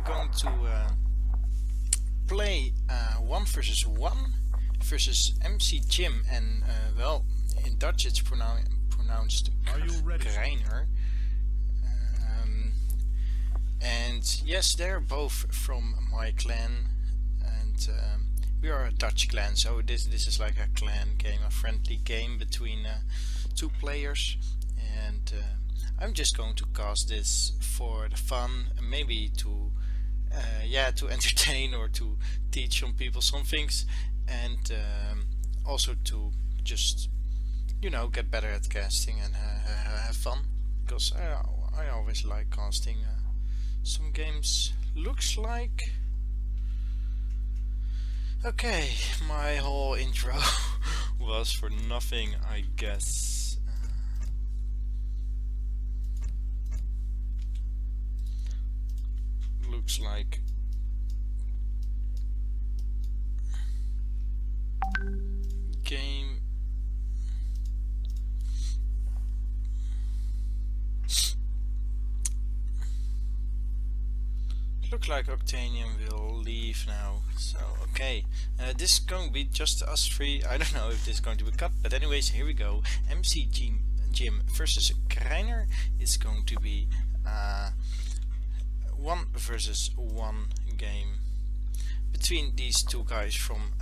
going to play 1 versus 1 versus MCJim, and well, in Dutch it's pronounced Krijner. And yes, they're both from my clan, and we are a Dutch clan, so this is like a clan game, a friendly game between 2 players. And I'm just going to cast this for the fun, and maybe to to entertain or to teach some people some things, and also to just, you know, get better at casting and have fun, because I always like casting some games. Looks like, okay, my whole intro was for nothing, I guess. Looks like game look like Octanium will leave now, so okay, this is going to be just us 3. I don't know if this is going to be cut, but anyways, here we go. MCJim versus Krijner is going to be 1 versus 1 game between these 2 guys from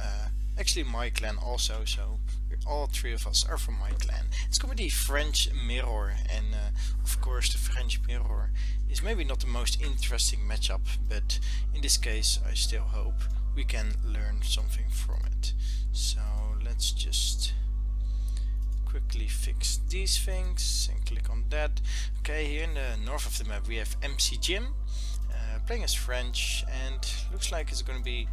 actually my clan also, so all 3 of us are from my clan. It's going to be French Mirror, and of course the French Mirror is maybe not the most interesting matchup, but in this case I still hope we can learn something from it. So let's just quickly fix these things and click on that. Okay, here in the north of the map we have MCJim playing as French, and looks like it's going to be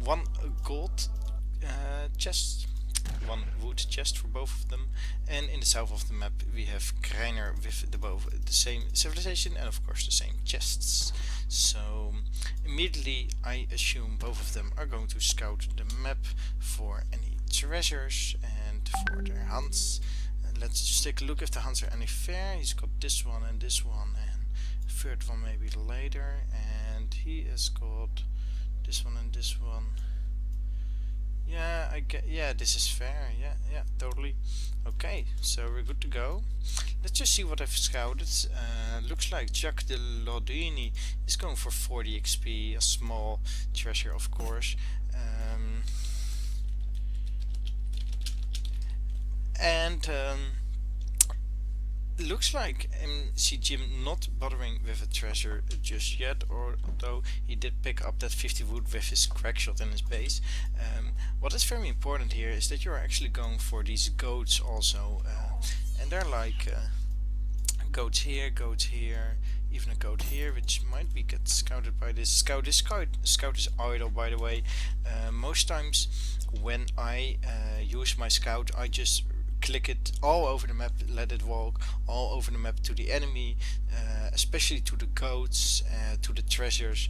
1 gold chest, 1 wood chest for both of them. And in the south of the map we have Krijner with the same civilization and of course the same chests. So immediately I assume both of them are going to scout the map for any treasures and for their hunts. Let's just take a look if the hunts are any fair. He's got this one and this one, and the 3rd one maybe later, and he has got this one and this one. Yeah, this is fair. Yeah, totally. Okay, so we're good to go. Let's just see what I've scouted. Looks like Jacques de Laudini is going for 40 XP, a small treasure of course. Looks like MCJim not bothering with a treasure just yet, although he did pick up that 50 wood with his crack shot in his base. What is very important here is that you're actually going for these goats also, and they're like goats here, even a goat here, which might be get scouted by this scout. This scout is idle, by the way. Most times when I use my scout, I just click it all over the map, let it walk all over the map to the enemy, especially to the goats, to the treasures,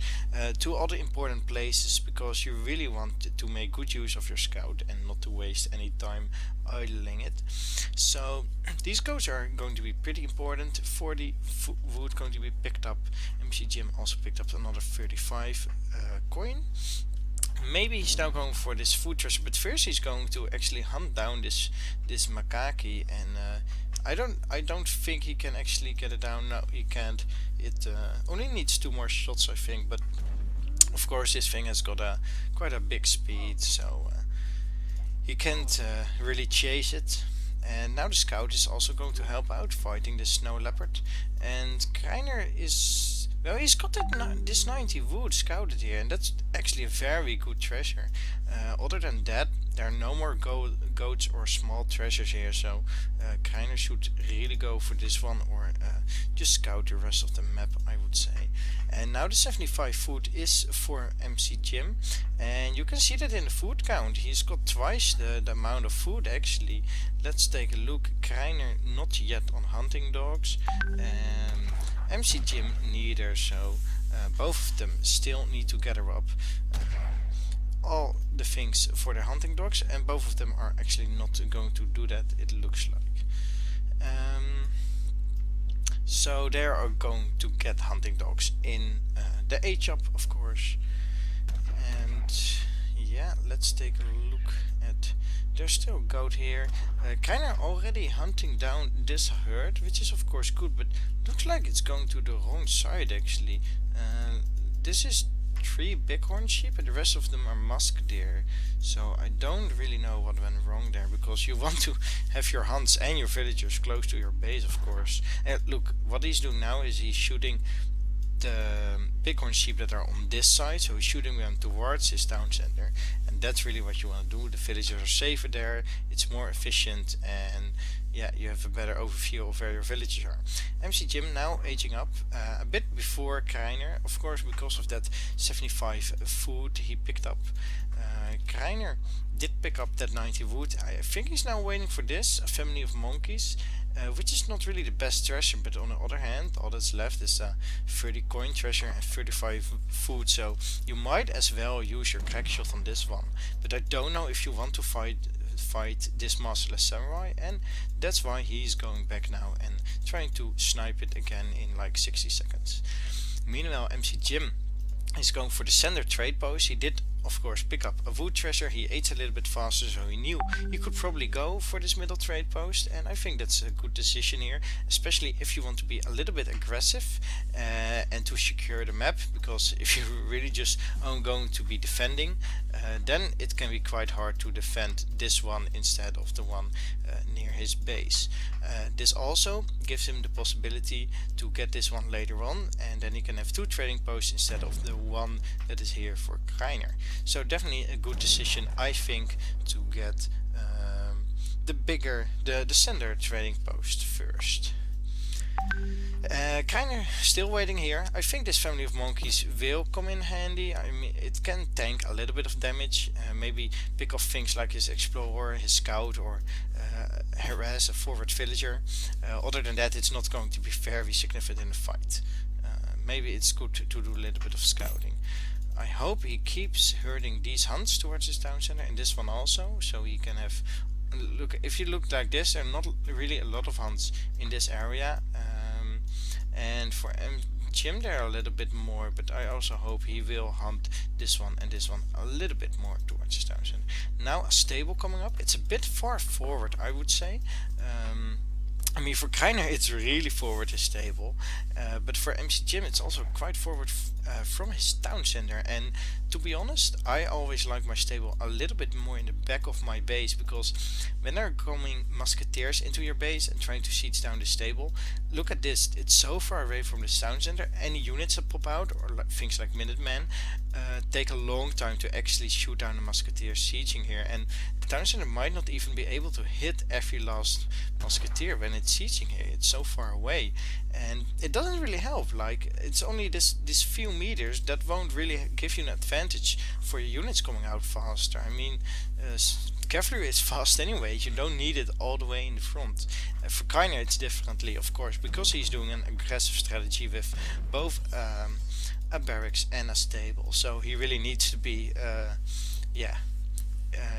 to all the important places, because you really want to make good use of your scout and not to waste any time idling it. So these goats are going to be pretty important. 40 wood going to be picked up. MCJim also picked up another 35 coin. Maybe he's now going for this food treasure, but first he's going to actually hunt down this macaque, and I don't think he can actually get it down. No, he can't. It only needs 2 more shots, I think, but of course this thing has got quite a big speed, so he can't really chase it. And now the scout is also going to help out fighting the snow leopard, and Krijner is, well, he's got this 90 wood scouted here, and that's actually a very good treasure. Other than that, there are no more goats or small treasures here, so Krijner should really go for this one, or just scout the rest of the map, I would say. And now the 75 food is for MCJim, and you can see that in the food count. He's got twice the amount of food actually. Let's take a look. Krijner not yet on hunting dogs. MCJim neither, so both of them still need to gather up all the things for their hunting dogs, and both of them are actually not going to do that, it looks like. So they are going to get hunting dogs in the HOP, of course. And yeah, let's take a look at. There's still a goat here. Krijner already hunting down this herd, which is of course good, but looks like it's going to the wrong side actually. This is 3 bighorn sheep and the rest of them are musk deer. So I don't really know what went wrong there, because you want to have your hunts and your villagers close to your base, of course. And look, what he's doing now is he's shooting the bighorn sheep that are on this side, so he's shooting them towards his town center, and that's really what you want to do. The villagers are safer there, it's more efficient, and yeah, you have a better overview of where your villagers are. MCJim now aging up a bit before Krijner, of course, because of that 75 food he picked up. Krijner did pick up that 90 wood. I think he's now waiting for this, a family of monkeys, which is not really the best treasure, but on the other hand, all that's left is a 30 coin treasure and 35 food, so you might as well use your crack shot on this one. But I don't know if you want to fight this masterless samurai, and that's why he's going back now and trying to snipe it again in like 60 seconds. Meanwhile, MCJim is going for the center trade post. He did of course pick up a wood treasure. He ate a little bit faster, so he knew he could probably go for this middle trade post, and I think that's a good decision here, especially if you want to be a little bit aggressive and to secure the map, because if you're really just going to be defending, then it can be quite hard to defend this one instead of the one near his base. This also gives him the possibility to get this one later on, and then he can have 2 trading posts instead of the one that is here for Krijner. So definitely a good decision, I think, to get the center trading post first. Krijner still waiting here. I think this family of monkeys will come in handy. I mean, it can tank a little bit of damage, maybe pick off things like his explorer, his scout, or harass a forward villager. Other than that, it's not going to be very significant in the fight. Maybe it's good to do a little bit of scouting. I hope he keeps herding these hunts towards his town center, and this one also, so he can have. Look, if you look like this, there are not really a lot of hunts in this area, and for MCJim there are a little bit more, but I also hope he will hunt this one and this one a little bit more towards his town center. Now a stable coming up. It's a bit far forward, I would say. I mean, for Krijner it's really forward his stable, but for MCJim it's also quite forward from his town center, and to be honest, I always like my stable a little bit more in the back of my base, because when there are coming musketeers into your base and trying to siege down the stable, look at this, it's so far away from the town center. Any units that pop out, or things like Minutemen, take a long time to actually shoot down the musketeers sieging here, and the town center might not even be able to hit every last musketeer when it's sieging here. It's so far away, and it doesn't really help. Like, it's only this few meters that won't really give you an advantage for your units coming out faster. I mean, cavalry is fast anyway, you don't need it all the way in the front. For Krijner it's differently, of course, because he's doing an aggressive strategy with both a barracks and a stable, so he really needs to be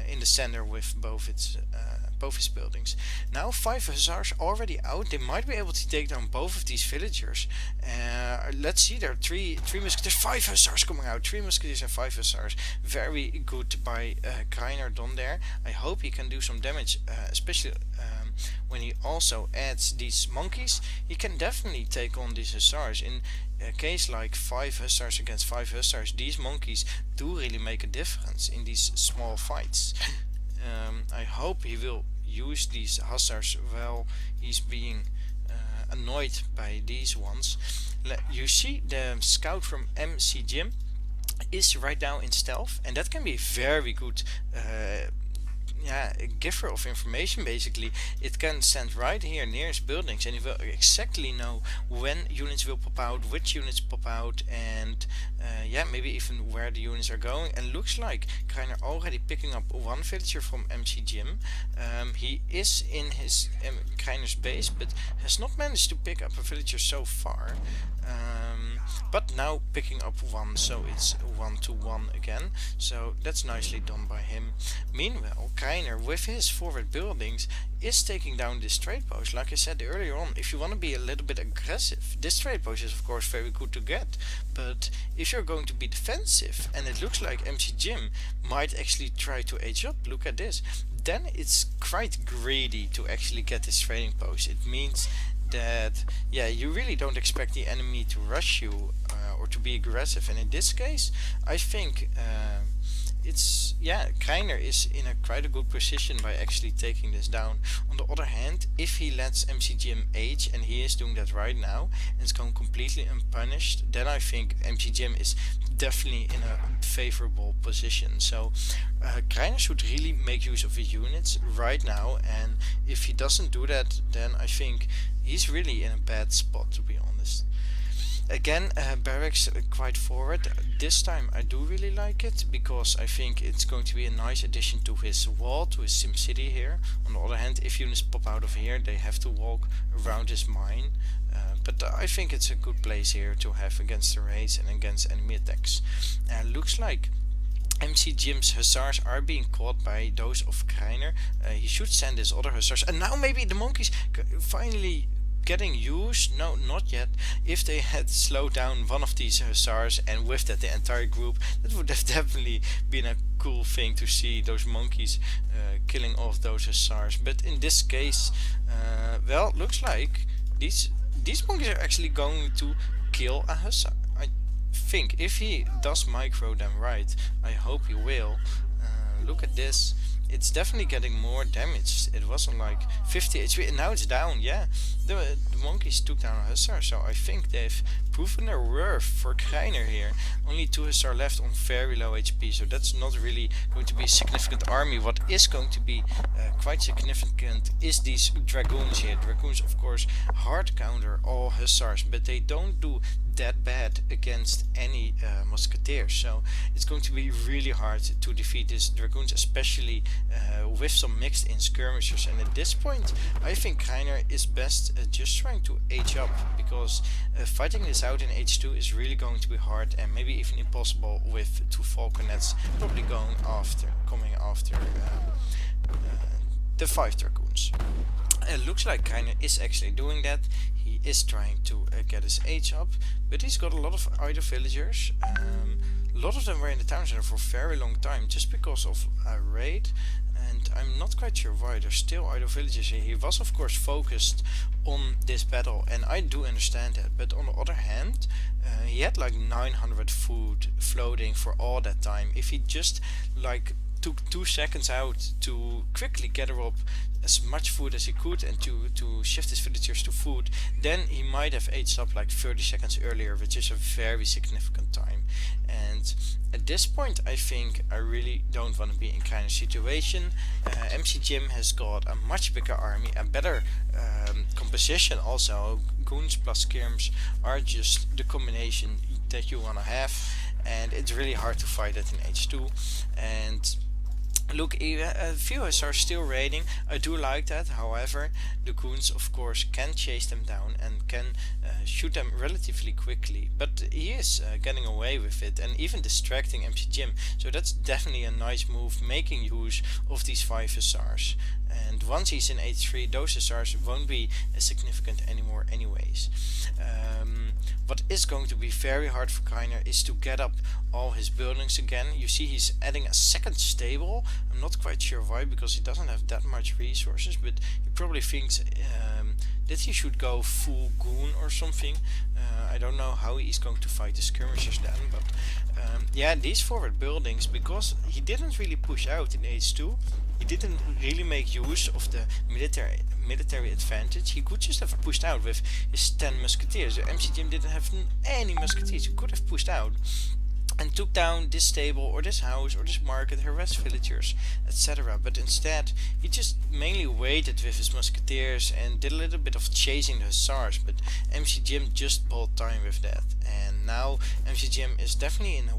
in the center with both his buildings. Now 5 hussars already out. They might be able to take down both of these villagers. Let's see, there are 3 musketeers, 5 hussars coming out, 3 musketeers and 5 hussars. Very good by Krijner done there. I hope he can do some damage, especially when he also adds these monkeys. He can definitely take on these hussars. In a case like 5 hussars against 5 hussars, these monkeys do really make a difference in these small fights. I hope he will use these hussars while he's being annoyed by these ones. You see the scout from MCJim is right now in stealth, and that can be very good a giver of information. Basically, it can stand right here near his buildings, and he will exactly know when units will pop out, which units pop out, and maybe even where the units are going. And looks like Krijner already picking up 1 villager from MCJim. He is in his Krijner's base, but has not managed to pick up a villager so far. But now picking up 1, so it's 1 to 1 again, so that's nicely done by him. Meanwhile, Krijner with his forward buildings is taking down this trade post. Like I said earlier on, if you want to be a little bit aggressive, this trade post is of course very good to get, but if you're going to be defensive, and it looks like MCJim might actually try to age up, look at this, then it's quite greedy to actually get this trading post. It means that, yeah, you really don't expect the enemy to rush you or to be aggressive, and in this case I think it's, yeah, Krijner is in quite a good position by actually taking this down. On the other hand, if he lets MCJim age, and he is doing that right now, and it's going completely unpunished, then I think MCJim is definitely in a favorable position. So Krijner should really make use of his units right now, and if he doesn't do that, then I think he's really in a bad spot, to be honest. Again, barracks quite forward. This time I do really like it, because I think it's going to be a nice addition to his wall, to his SimCity here. On the other hand, if units pop out of here, they have to walk around his mine. But I think it's a good place here to have against the raids and against enemy attacks. Looks like MCJim's hussars are being caught by those of Krijner. He should send his other hussars, and now maybe the monkeys finally getting used. No, not yet. If they had slowed down one of these hussars, and with that the entire group, that would have definitely been a cool thing to see, those monkeys killing off those hussars. But in this case, well, looks like these monkeys are actually going to kill a hussar. I think if he does micro them right, I hope he will. Look at this. It's definitely getting more damage. It was on like 50 HP and now it's down. Yeah, the monkeys took down a hussar, so I think they've proven their worth for Krijner here. Only 2 hussar left on very low HP, so that's not really going to be a significant army. What is going to be quite significant is these dragoons here. Dragoons, of course, hard counter all hussars, but they don't do that bad against any musketeers, so it's going to be really hard to defeat these dragoons, especially with some mixed in skirmishers. And at this point I think Krijner is best just trying to age up, because fighting this out in H2 is really going to be hard, and maybe even impossible with 2 falconets probably coming after the 5 dragoons. It looks like Krijner is actually doing that. He is trying to get his age up, but he's got a lot of idle villagers. A lot of them were in the town center for a very long time, just because of a raid, and I'm not quite sure why there's still idle villagers here. He was of course focused on this battle, and I do understand that, but on the other hand, he had like 900 food floating for all that time. If he just like took 2 seconds out to quickly gather up as much food as he could and to shift his villagers to food, then he might have aged up like 30 seconds earlier, which is a very significant time. And at this point I think I really don't want to be in kind of situation. MCJim has got a much bigger army, a better composition also. Goons plus skirms are just the combination that you want to have, and it's really hard to fight it in H2. And look, a few are still raiding. I do like that. However, the goons of course can chase them down and can shoot them relatively quickly, but he is getting away with it and even distracting MCJim, so that's definitely a nice move, making use of these 5 hussars. And once he's in H3, those hussars won't be as significant anymore anyways. What is going to be very hard for Krijner is to get up all his buildings again. You see he's adding a second stable. I'm not quite sure why, because he doesn't have that much resources, but he probably thinks that he should go full goon or something. I don't know how he's going to fight the skirmishers then, but yeah, these forward buildings, because he didn't really push out in H2, he didn't really make use of the military advantage. He could just have pushed out with his 10 musketeers. MCJim didn't have any musketeers. He could have pushed out and took down this stable or this house or this market, harassed villagers, etc. But instead he just mainly waited with his musketeers and did a little bit of chasing the hussars, but MCJim just bought time with that. And now MCJim is definitely in a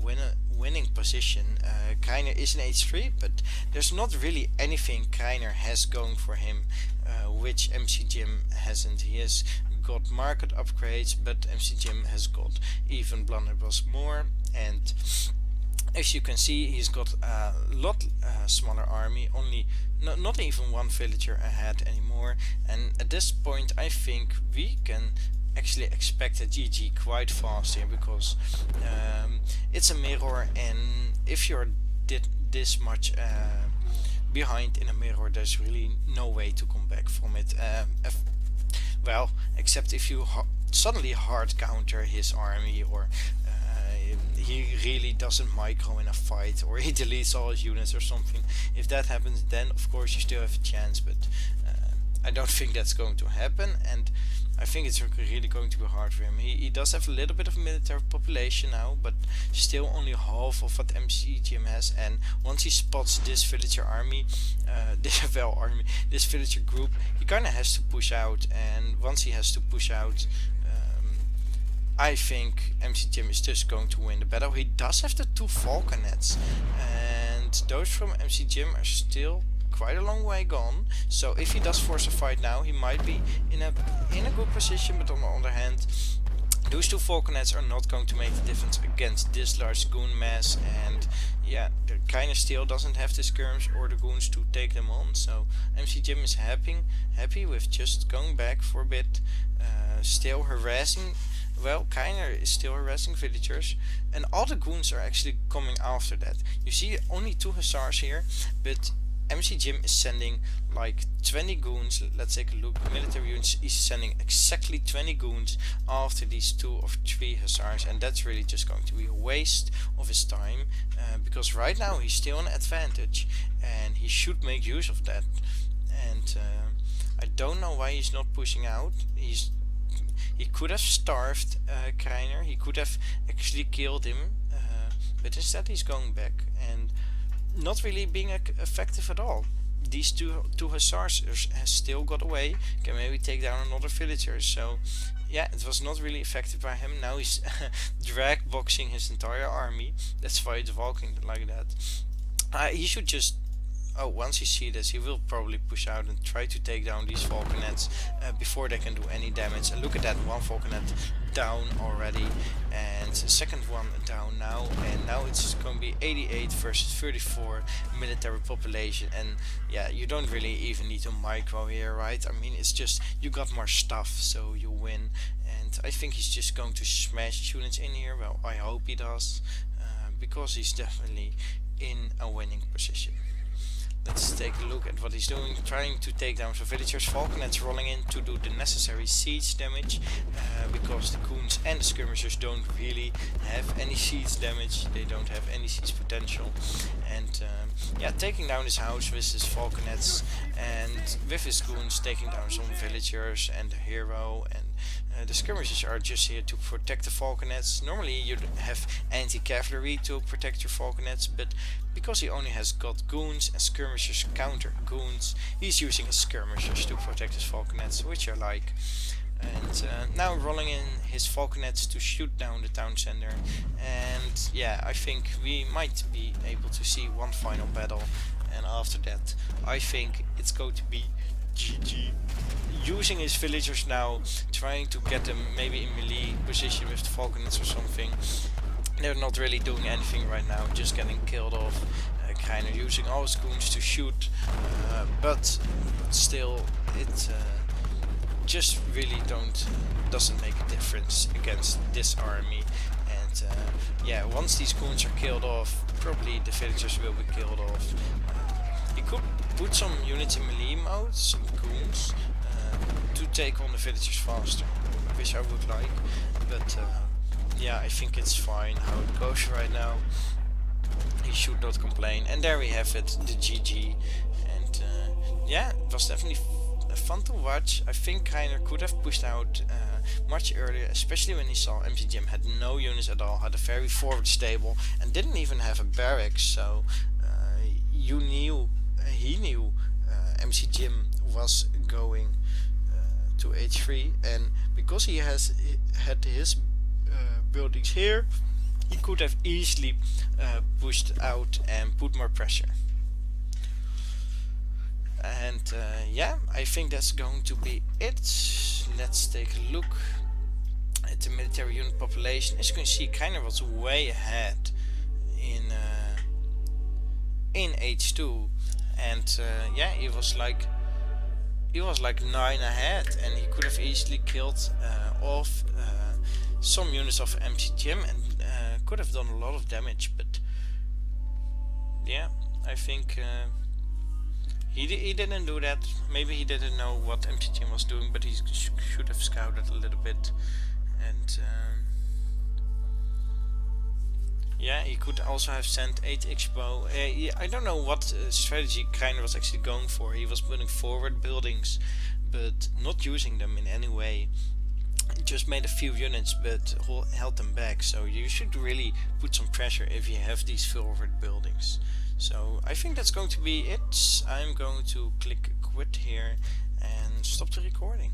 winning position. Krijner is in H3, but there's not really anything Krijner has going for him which MCJim hasn't. He has got market upgrades, but MCJim has got even blunderbuss more. And As you can see, he's got a lot smaller army, only not even one villager ahead anymore, and at this point I think we can actually expect a GG quite fast here, because it's a mirror, and if you're this much behind in a mirror, there's really no way to come back from it. Well, except if you suddenly hard counter his army, or he really doesn't micro in a fight, or he deletes all his units or something. If that happens, then of course you still have a chance, but I don't think that's going to happen, and I think it's really going to be hard for him. He does have a little bit of military population now, but still only half of what MCJim has, and once he spots this villager army, this villager group, he kinda has to push out, and once he has to push out, I think MCJim is just going to win the battle. He does have the 2 falconets, and those from MCJim are still quite a long way gone. So if he does force a fight now, he might be in a good position. But on the other hand, those 2 falconets are not going to make the difference against this large goon mass. And yeah, the Krijner still doesn't have the skirms or the goons to take them on. So MCJim is happy with just going back for a bit, still harassing. Well, Krijner is still harassing villagers, and all the goons are actually coming after that. You see only 2 hussars here, but MCJim is sending like 20 goons. Let's take a look. Military units is sending exactly 20 goons after these 2 or 3 hussars, and that's really just going to be a waste of his time, because right now he's still on advantage, and he should make use of that. And I don't know why he's not pushing out. He could have starved Krijner, he could have actually killed him, but instead he's going back and not really being effective at all. These two hussars has still got away, can maybe take down another villager, so yeah, it was not really effective by him. Now he's drag boxing his entire army. That's why it's walking like that. He should just once he sees this, he will probably push out and try to take down these falconets before they can do any damage. And look at that, 1 falconet down already, and the second one down now, and now it's going to be 88 versus 34 military population. And yeah, you don't really even need to micro here, right? I mean, it's just you got more stuff, so you win. And I think he's just going to smash units in here. Well, I hope he does, because he's definitely in a winning position. Let's take a look at what he's doing, trying to take down some villagers. Falconets rolling in to do the necessary siege damage, because the goons and the skirmishers don't really have any siege damage, they don't have any siege potential. And yeah, taking down his house with his falconets, and with his goons taking down some villagers and the hero. And the skirmishes are just here to protect the falconets. Normally you'd have anti-cavalry to protect your falconets, but because he only has got goons and skirmishers counter goons, he's using his skirmishers to protect his falconets, which I like. And now rolling in his falconets to shoot down the town center. And yeah, I think we might be able to see one final battle, and after that I think it's going to be GG. Using his villagers now, trying to get them maybe in melee position with the falconets or something. They're not really doing anything right now, just getting killed off. Krijner using all his goons to shoot, but still it just really doesn't make a difference against this army. And yeah, once these goons are killed off, probably the villagers will be killed off. He could put some units in melee mode, some goons, to take on the villagers faster, which I would like, but yeah, I think it's fine how it goes right now. He should not complain. And there we have it, the GG. And yeah, it was definitely fun to watch. I think Krijner could have pushed out much earlier, especially when he saw MCJim had no units at all, had a very forward stable, and didn't even have a barracks. So he knew MCJim was going to H3, and because he had his buildings here, he could have easily pushed out and put more pressure. And yeah, I think that's going to be it. Let's take a look at the military unit population. As you can see, Krijner was way ahead in in H2, and yeah, he was like 9 ahead, and he could have easily killed off some units of MCJim and could have done a lot of damage. But yeah, I think he didn't do that. Maybe he didn't know what MCJim was doing, but he should have scouted a little bit. And yeah, he could also have sent 8 Expo. I don't know what strategy Krijner was actually going for. He was putting forward buildings, but not using them in any way. He just made a few units, but held them back. So you should really put some pressure if you have these forward buildings. So I think that's going to be it. I'm going to click quit here and stop the recording.